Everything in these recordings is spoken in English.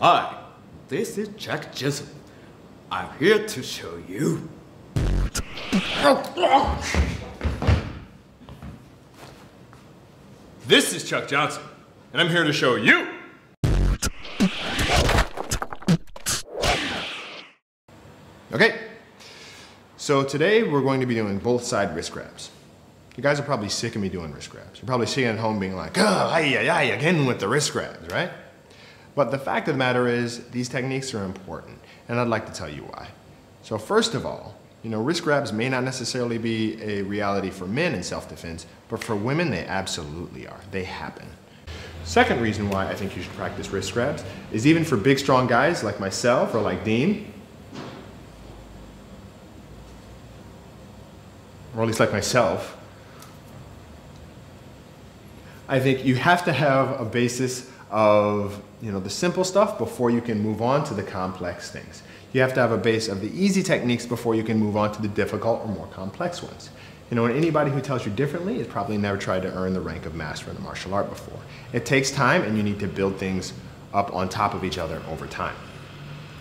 Hi, this is Jack Jensen. I'm here to show you. This is Chuck Johnson, and I'm here to show you. Okay, so today we're going to be doing both side wrist grabs. You guys are probably sick of me doing wrist grabs. You're probably sitting at home being like, oh, again with the wrist grabs, right? But the fact of the matter is, these techniques are important, and I'd like to tell you why. So first of all, wrist grabs may not necessarily be a reality for men in self-defense, but for women, they absolutely are. They happen. Second reason why I think you should practice wrist grabs is even for big, strong guys like myself or like Dean, or at least like myself, I think you have to have a basis of the simple stuff before you can move on to the complex things. You have to have a base of the easy techniques before you can move on to the difficult or more complex ones. And anybody who tells you differently has probably never tried to earn the rank of master in a martial art before. It takes time, and you need to build things up on top of each other over time.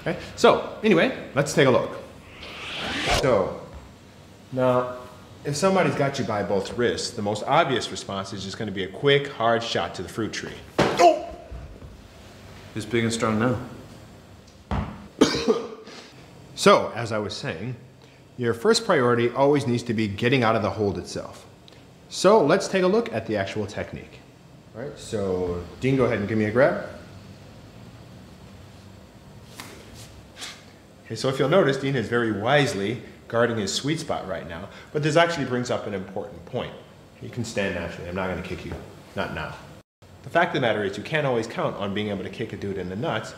Okay? So anyway, let's take a look. So now, if somebody's got you by both wrists, the most obvious response is just going to be a quick, hard shot to the fruit tree. Oh! Who's big and strong now? So, as I was saying, your first priority always needs to be getting out of the hold itself. So let's take a look at the actual technique. All right, so Dean, go ahead and give me a grab. Okay, so if you'll notice, Dean is very wisely guarding his sweet spot right now, but this actually brings up an important point. You can stand naturally. I'm not going to kick you. Not now. The fact of the matter is you can't always count on being able to kick a dude in the nuts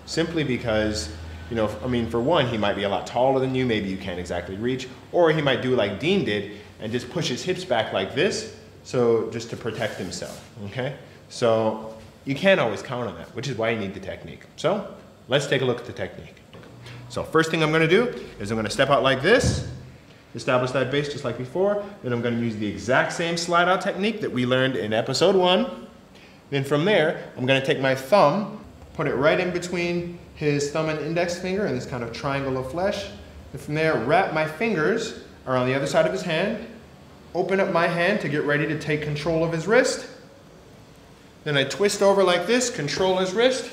simply because, for one, he might be a lot taller than you, maybe you can't exactly reach, or he might do like Dean did and just push his hips back like this, so just to protect himself, okay? So you can't always count on that, which is why you need the technique. So let's take a look at the technique. So first thing I'm going to do is I'm going to step out like this, establish that base just like before, then I'm going to use the exact same slide out technique that we learned in episode 1. Then from there, I'm going to take my thumb, put it right in between his thumb and index finger in this kind of triangle of flesh. And from there, wrap my fingers around the other side of his hand, open up my hand to get ready to take control of his wrist. Then I twist over like this, control his wrist,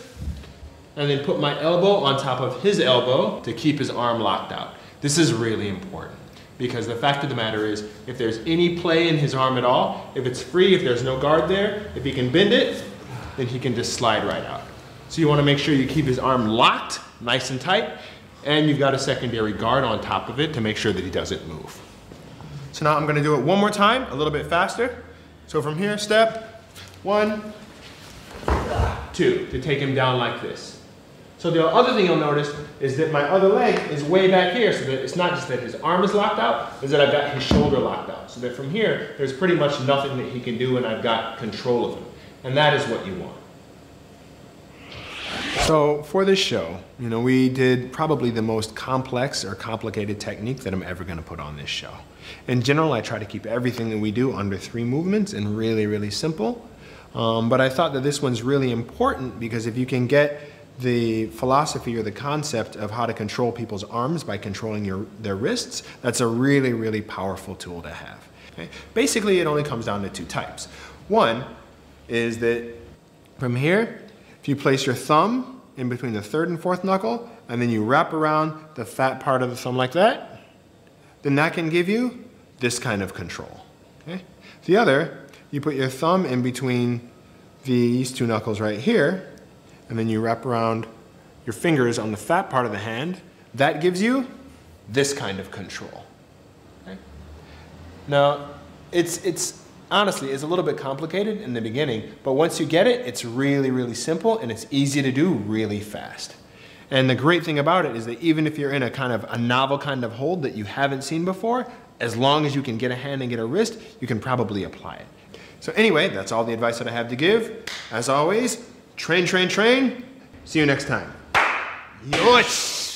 and then put my elbow on top of his elbow to keep his arm locked out. This is really important because the fact of the matter is, if there's any play in his arm at all, if it's free, if there's no guard there, if he can bend it, then he can just slide right out. So you want to make sure you keep his arm locked, nice and tight, and you've got a secondary guard on top of it to make sure that he doesn't move. So now I'm going to do it one more time, a little bit faster. So from here, step 1, 2, to take him down like this. So the other thing you'll notice is that my other leg is way back here, so that it's not just that his arm is locked out, it's that I've got his shoulder locked out. So that from here, there's pretty much nothing that he can do and I've got control of him. And that is what you want. So for this show, we did probably the most complex or complicated technique that I'm ever going to put on this show. In general, I try to keep everything that we do under 3 movements and really, really simple. But I thought that this one's really important because if you can get the philosophy or the concept of how to control people's arms by controlling their wrists, that's a really, really powerful tool to have. Okay? Basically, it only comes down to 2 types. One is that from here, if you place your thumb in between the 3rd and 4th knuckle, and then you wrap around the fat part of the thumb like that, then that can give you this kind of control. Okay? The other, you put your thumb in between these 2 knuckles right here, and then you wrap around your fingers on the fat part of the hand. That gives you this kind of control. Okay? Now, honestly, it's a little bit complicated in the beginning, but once you get it, it's really, really simple and it's easy to do really fast. And the great thing about it is that even if you're in a novel kind of hold that you haven't seen before, as long as you can get a hand and get a wrist, you can probably apply it. So anyway, that's all the advice that I have to give. As always, train, train, train. See you next time. Yosh!